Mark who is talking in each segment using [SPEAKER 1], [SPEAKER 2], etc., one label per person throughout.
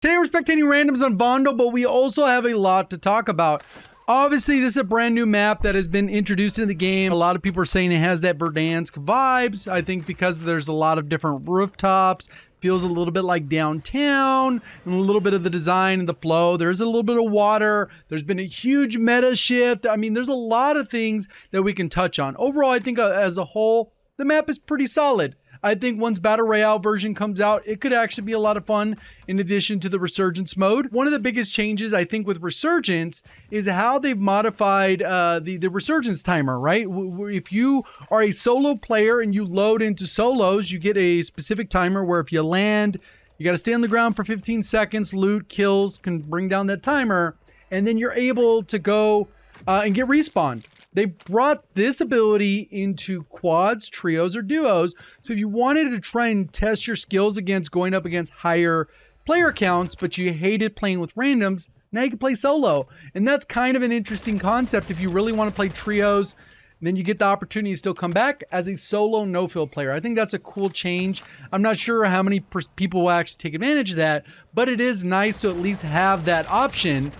[SPEAKER 1] Today we're spectating randoms on Vondel, but we also have a lot to talk about. Obviously, this is a brand new map that has been introduced in the game. A lot of people are saying it has that Verdansk vibes. I think because there's a lot of different rooftops, feels a little bit like downtown, and a little bit of the design and the flow. There's a little bit of water. There's been a huge meta shift. I mean, there's a lot of things that we can touch on. Overall, I think as a whole, the map is pretty solid. I think once Battle Royale version comes out, it could actually be a lot of fun in addition to the Resurgence mode. One of the biggest changes, I think, with Resurgence is how they've modified the Resurgence timer, right? If you are a solo player and you load into solos, you get a specific timer where if you land, you got to stay on the ground for 15 seconds, loot, kills, can bring down that timer, and then you're able to go and get respawned. They brought this ability into quads, trios, or duos. So if you wanted to try and test your skills against going up against higher player counts, but you hated playing with randoms, now you can play solo. And that's kind of an interesting concept if you really want to play trios. Then you get the opportunity to still come back as a solo no-field player. I think that's a cool change. I'm not sure how many people will actually take advantage of that, but it is nice to at least have that option.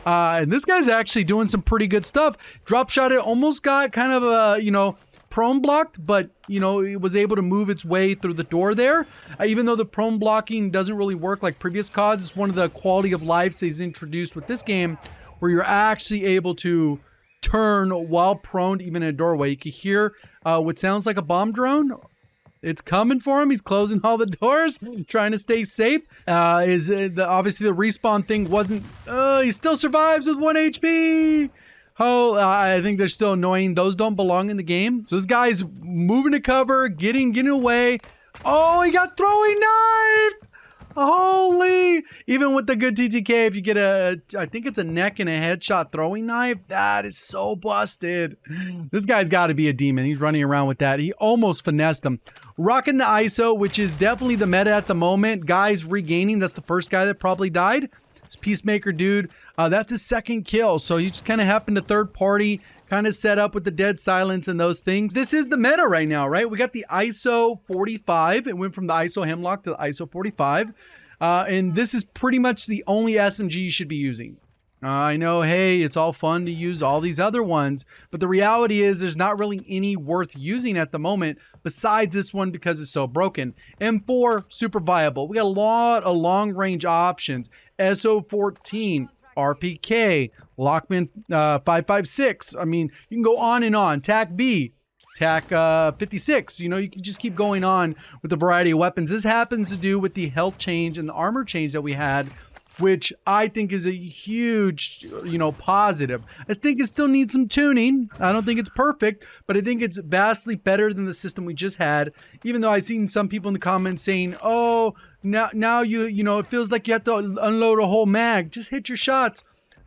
[SPEAKER 1] And this guy's actually doing some pretty good stuff. Drop shot, it almost got kind of a, prone blocked, but, it was able to move its way through the door there. Even though the prone blocking doesn't really work like previous CODs, it's one of the quality of lives he's introduced with this game where you're actually able to turn while prone even in a doorway. You can hear what sounds like a bomb drone. It's coming for him. He's closing all the doors, trying to stay safe. Obviously the respawn thing wasn't... he still survives with 1 HP. Oh, I think they're still annoying. Those don't belong in the game. So this guy's moving to cover, getting away. Oh, he got throwing knife. Holy! Even with the good TTK, if you get I think it's a neck and a headshot throwing knife, that is so busted. This guy's got to be a demon. He's running around with that. He almost finessed him. Rocking the ISO, which is definitely the meta at the moment. Guys regaining, that's the first guy that probably died. This Peacemaker dude, that's his second kill. So he just kind of happened to third party, kind of set up with the dead silence and those things. This is the meta right now, right? We got the ISO 45. It went from the ISO Hemlock to the ISO 45. And this is pretty much the only SMG you should be using. I know, hey, it's all fun to use all these other ones, but the reality is there's not really any worth using at the moment besides this one because it's so broken. M4, super viable. We got a lot of long-range options. SO14, RPK, Lockman 556. I mean, you can go on and on. TAC B, TAC 56. You can just keep going on with the variety of weapons. This happens to do with the health change and the armor change that we had, which I think is a huge, positive. I think it still needs some tuning. I don't think it's perfect, but I think it's vastly better than the system we just had. Even though I've seen some people in the comments saying, oh, now it feels like you have to unload a whole mag. Just hit your shots.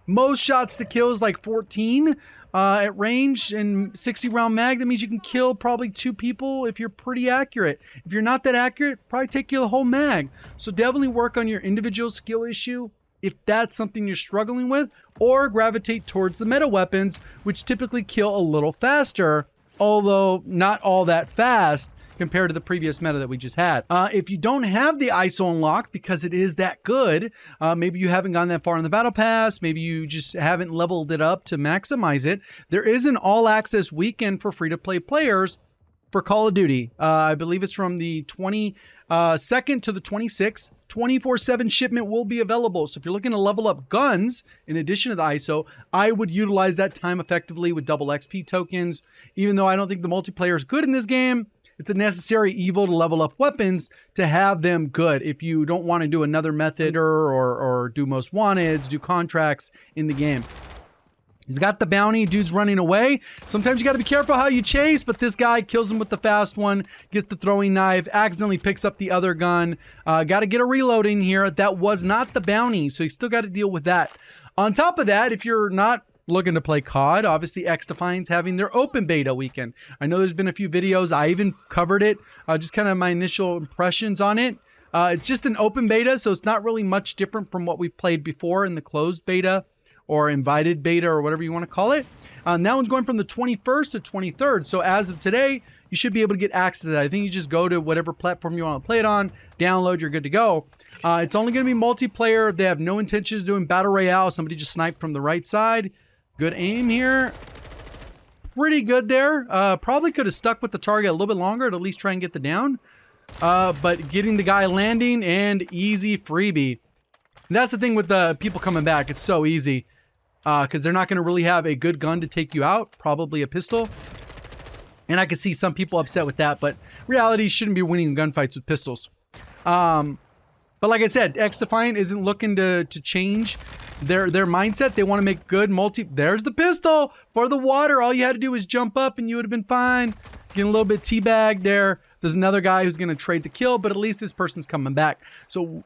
[SPEAKER 1] Most shots to kill is like 14 at range and 60 round mag. That means you can kill probably 2 people if you're pretty accurate. If you're not that accurate, probably take you the whole mag. So definitely work on your individual skill issue if that's something you're struggling with, or gravitate towards the meta weapons, which typically kill a little faster, although not all that fast compared to the previous meta that we just had. If you don't have the ISO unlocked because it is that good, maybe you haven't gone that far in the battle pass, maybe you just haven't leveled it up to maximize it, there is an all access weekend for free-to-play players for Call of Duty. I believe it's from the 22nd to the 26th. 24/7 shipment will be available. So if you're looking to level up guns in addition to the ISO, I would utilize that time effectively with double XP tokens. Even though I don't think the multiplayer is good in this game, it's a necessary evil to level up weapons to have them good. If you don't want to do another method or do most wanteds, do contracts in the game. He's got the bounty. Dude's running away. Sometimes you got to be careful how you chase, but this guy kills him with the fast one, gets the throwing knife, accidentally picks up the other gun. Got to get a reload in here. That was not the bounty, so you still got to deal with that. On top of that, if you're not looking to play COD, obviously XDefiant's having their open beta weekend. I know there's been a few videos. I even covered it, just kind of my initial impressions on it. It's just an open beta, so it's not really much different from what we've played before in the closed beta or invited beta or whatever you want to call it. That one's going from the 21st to 23rd. So as of today, you should be able to get access to that. I think you just go to whatever platform you want to play it on, download, you're good to go. It's only going to be multiplayer. They have no intention of doing battle royale. Somebody just sniped from the right side. Good aim here. Pretty good there. Probably could have stuck with the target a little bit longer to at least try and get the down. But getting the guy landing and easy freebie. And that's the thing with the people coming back. It's so easy. Because they're not going to really have a good gun to take you out. Probably a pistol. And I can see some people upset with that. But reality, shouldn't be winning gunfights with pistols. But like I said, XDefiant isn't looking to change their mindset. They want to make good There's the pistol for the water. All you had to do was jump up and you would have been fine. Getting a little bit teabagged there. There's another guy who's going to trade the kill, but at least this person's coming back. So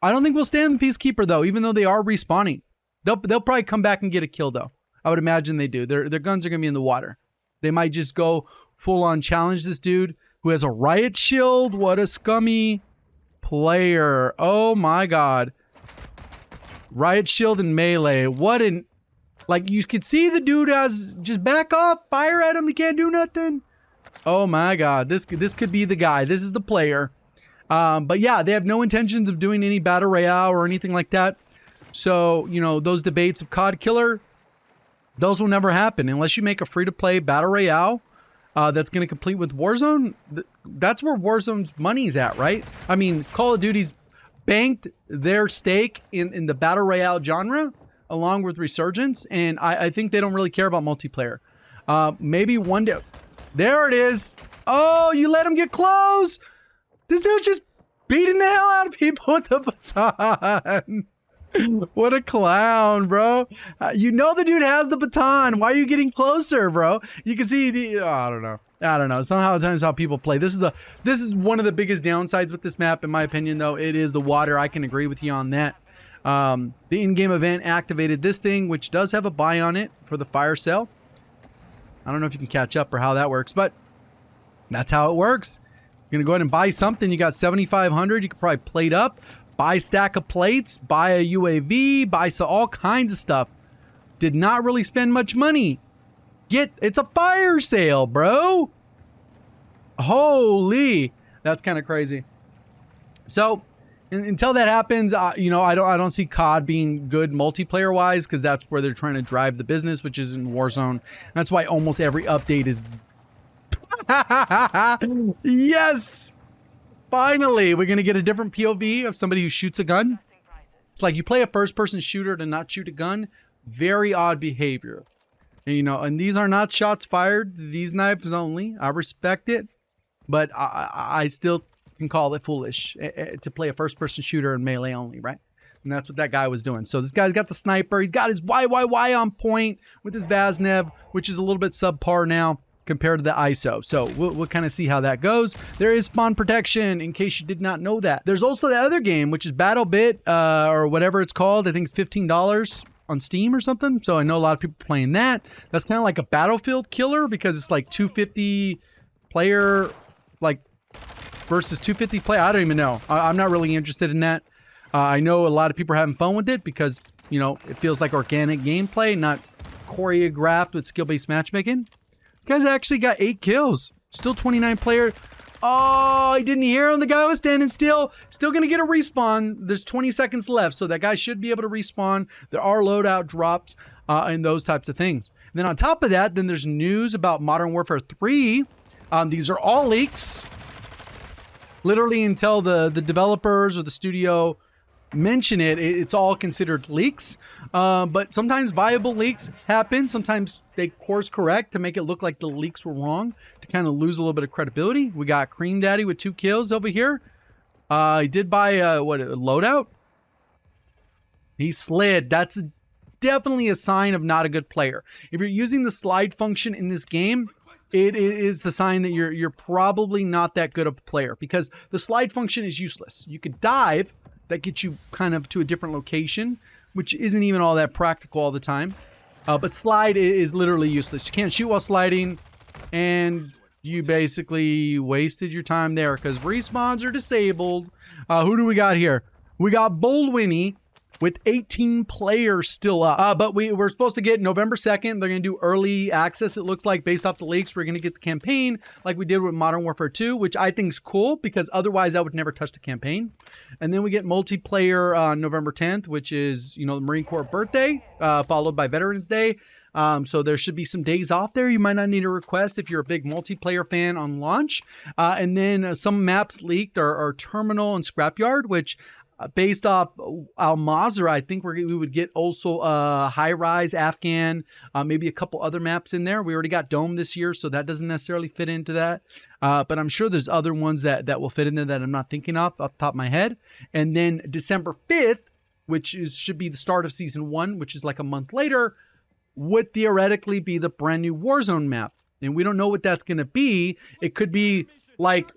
[SPEAKER 1] I don't think we'll stand the Peacekeeper, though, even though they are respawning. They'll probably come back and get a kill, though. I would imagine they do. Their guns are going to be in the water. They might just go full-on challenge this dude who has a riot shield. What a scummy player. Oh, my God. Riot shield and melee. What an... Like, you could see the dude has... Just back up. Fire at him. He can't do nothing. Oh, my God. This could be the guy. This is the player. But, yeah, they have no intentions of doing any battle royale or anything like that. So, you know, those debates of COD killer, those will never happen unless you make a free-to-play battle royale that's going to complete with Warzone. That's where Warzone's money's at, right? I mean, Call of Duty's banked their stake in the battle royale genre along with Resurgence, and I think they don't really care about multiplayer. Maybe one day... There it is. Oh, you let him get close. This dude's just beating the hell out of people with the baton. What a clown, bro. You know the dude has the baton. Why are you getting closer, bro? You can see, I don't know. Sometimes how people play. This is one of the biggest downsides with this map, in my opinion, though. It is the water. I can agree with you on that. The in-game event activated this thing, which does have a buy on it for the fire sale. I don't know if you can catch up or how that works, but that's how it works. You're going to go ahead and buy something. You got 7,500. You could probably plate up. Buy a stack of plates, buy a UAV, buy all kinds of stuff. Did not really spend much money. It's a fire sale, bro. Holy, that's kind of crazy. So until that happens, you know, I don't see COD being good multiplayer wise, because that's where they're trying to drive the business, which is in Warzone. That's why almost every update is. Yes. Finally, we're going to get a different POV of somebody who shoots a gun. It's like you play a first-person shooter to not shoot a gun. Very odd behavior. And, you know, and these are not shots fired. These knives only. I respect it. But I still can call it foolish to play a first-person shooter in melee only, right? And that's what that guy was doing. So this guy's got the sniper. He's got his YYY on point with his Vaznev, which is a little bit subpar now compared to the ISO. So we'll kind of see how that goes. There is spawn protection, in case you did not know that. There's also the other game, which is BattleBit, or whatever it's called. I think it's $15 on Steam or something. So I know a lot of people playing that. That's kind of like a Battlefield killer, because it's like 250 player, like, versus 250 player. I don't even know. I'm not really interested in that. I know a lot of people are having fun with it because, you know, it feels like organic gameplay, not choreographed with skill-based matchmaking. Guy's actually got 8 kills. Still 29 player. Oh, I didn't hear him. The guy was standing still. Still going to get a respawn. There's 20 seconds left, so that guy should be able to respawn. There are loadout drops and those types of things. And then on top of that, then there's news about Modern Warfare 3. These are all leaks. Literally until the developers or the studio mention it, it's all considered leaks. But sometimes viable leaks happen. Sometimes they course correct to make it look like the leaks were wrong, to kind of lose a little bit of credibility. We got Cream Daddy with 2 kills over here. He did buy a loadout. He slid. That's definitely a sign of not a good player. If you're using the slide function in this game, it is the sign that you're probably not that good of a player, because the slide function is useless. You could dive. That gets you kind of to a different location, which isn't even all that practical all the time. But slide is literally useless. You can't shoot while sliding, and you basically wasted your time there because respawns are disabled. Who do we got here? We got Bullwinnie with 18 players still up. But we're supposed to get November 2nd. They're going to do early access, it looks like, based off the leaks. We're going to get the campaign like we did with Modern Warfare 2, which I think is cool because otherwise I would never touch the campaign. And then we get multiplayer on November 10th, which is, you know, the Marine Corps birthday, followed by Veterans Day. So there should be some days off there. You might not need a request if you're a big multiplayer fan on launch. And then some maps leaked are Terminal and Scrapyard, which based off Al-Mazrah, I think we would get also High Rise, Afghan, maybe a couple other maps in there. We already got Dome this year, so that doesn't necessarily fit into that. But I'm sure there's other ones that will fit in there that I'm not thinking of off the top of my head. And then December 5th, which should be the start of Season 1, which is like a month later, would theoretically be the brand new Warzone map. And we don't know what that's going to be. It could be like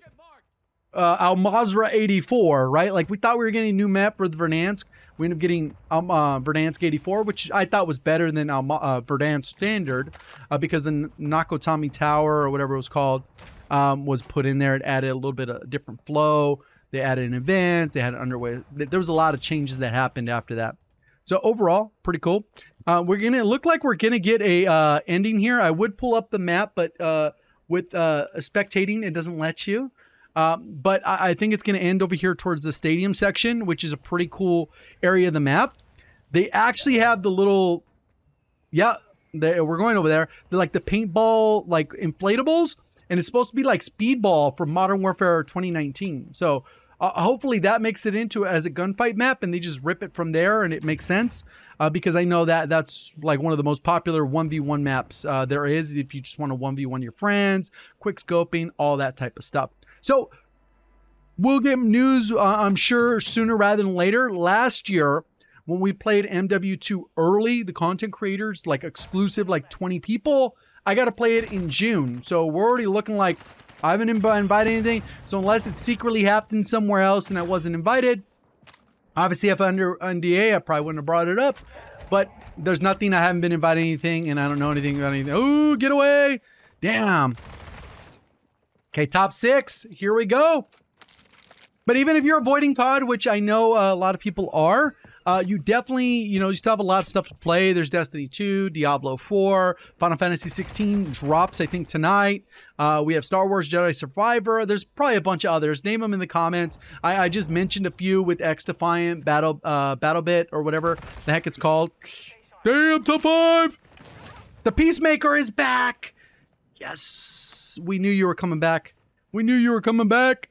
[SPEAKER 1] Al-Mazrah 84, right? Like we thought we were getting a new map for the Verdansk. We ended up getting Verdansk 84, which I thought was better than Verdansk Standard because the Nakatomi Tower or whatever it was called was put in there. It added a little bit of different flow. They added an event. They had an underway. There was a lot of changes that happened after that. So overall, pretty cool. We're gonna look like we're gonna get a ending here. I would pull up the map, but with spectating, it doesn't let you. But I think it's going to end over here towards the stadium section, which is a pretty cool area of the map. They actually have the little, we're going over there. They're like the paintball, like inflatables, and it's supposed to be like Speedball from Modern Warfare 2019. So hopefully that makes it into as a gunfight map, and they just rip it from there, and it makes sense. Because I know that's like one of the most popular 1v1 maps there is if you just want to 1v1 your friends, quick scoping, all that type of stuff. So we'll get news, I'm sure, sooner rather than later. Last year, when we played MW2 early, the content creators, like exclusive, like 20 people, I got to play it in June. So we're already looking like I haven't invited anything. So unless it secretly happened somewhere else and I wasn't invited, obviously if under NDA, I probably wouldn't have brought it up. But there's nothing, I haven't been invited anything, and I don't know anything about anything. Ooh, get away. Damn. Okay, top 6. Here we go. But even if you're avoiding COD, which I know a lot of people are, you definitely, you still have a lot of stuff to play. There's Destiny 2, Diablo 4, Final Fantasy 16 drops, I think, tonight. We have Star Wars Jedi Survivor. There's probably a bunch of others. Name them in the comments. I just mentioned a few with XDefiant, BattleBit, or whatever the heck it's called. Damn, top 5! The Peacemaker is back! Yes! We knew you were coming back. We knew you were coming back.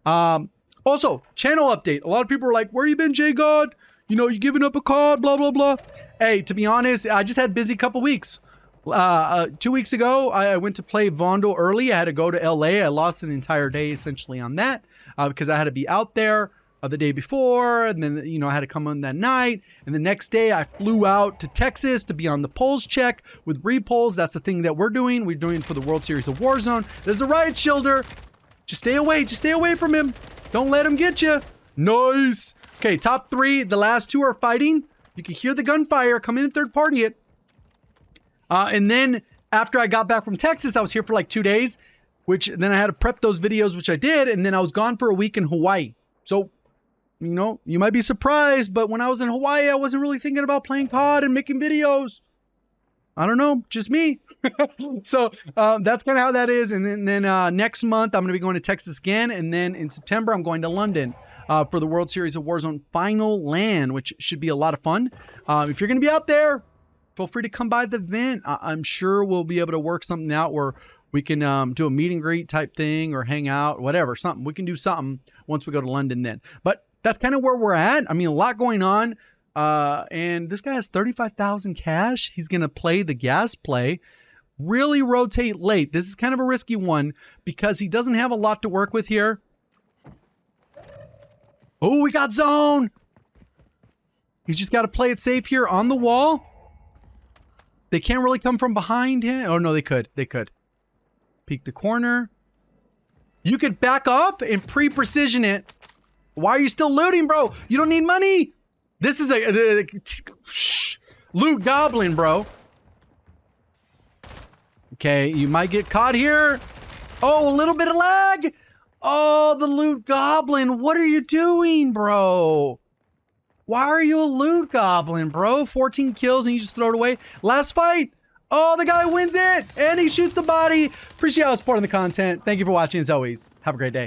[SPEAKER 1] Also, channel update. A lot of people are like, where you been, JGOD? You giving up a COD, blah, blah, blah. Hey, to be honest, I just had a busy couple weeks. 2 weeks ago, I went to play Vondel early. I had to go to LA. I lost an entire day essentially on that because I had to be out there the day before. And then, I had to come on that night. And the next day, I flew out to Texas to be on the polls check with repolls. That's the thing that we're doing. We're doing it for the World Series of Warzone. There's a riot shielder. Just stay away. Just stay away from him. Don't let him get you. Nice. Okay, top 3. The last 2 are fighting. You can hear the gunfire. Come in and third party it. And then after I got back from Texas, I was here for like 2 days, which then I had to prep those videos, which I did. And then I was gone for a week in Hawaii. So, you might be surprised, but when I was in Hawaii, I wasn't really thinking about playing COD and making videos. I don't know, just me. So that's kind of how that is. And then next month, I'm going to be going to Texas again. And then in September, I'm going to London for the World Series of Warzone Final LAN, which should be a lot of fun. If you're going to be out there, feel free to come by the event. I'm sure we'll be able to work something out where we can do a meet and greet type thing or hang out, whatever, something. We can do something once we go to London then. But that's kind of where we're at. I mean, a lot going on. And this guy has 35,000 cash. He's going to play the gas play. Really rotate late. This is kind of a risky one because he doesn't have a lot to work with here. Oh, we got zone. He's just got to play it safe here on the wall. They can't really come from behind him. Oh, no, they could. They could. Peek the corner. You could back off and pre-precision it. Why are you still looting, bro? You don't need money. This is a loot goblin, bro. Okay, you might get caught here. Oh, a little bit of lag. Oh, the loot goblin. What are you doing, bro? Why are you a loot goblin, bro? 14 kills and you just throw it away. Last fight. Oh, the guy wins it and he shoots the body. Appreciate y'all supporting the content. Thank you for watching as always. Have a great day.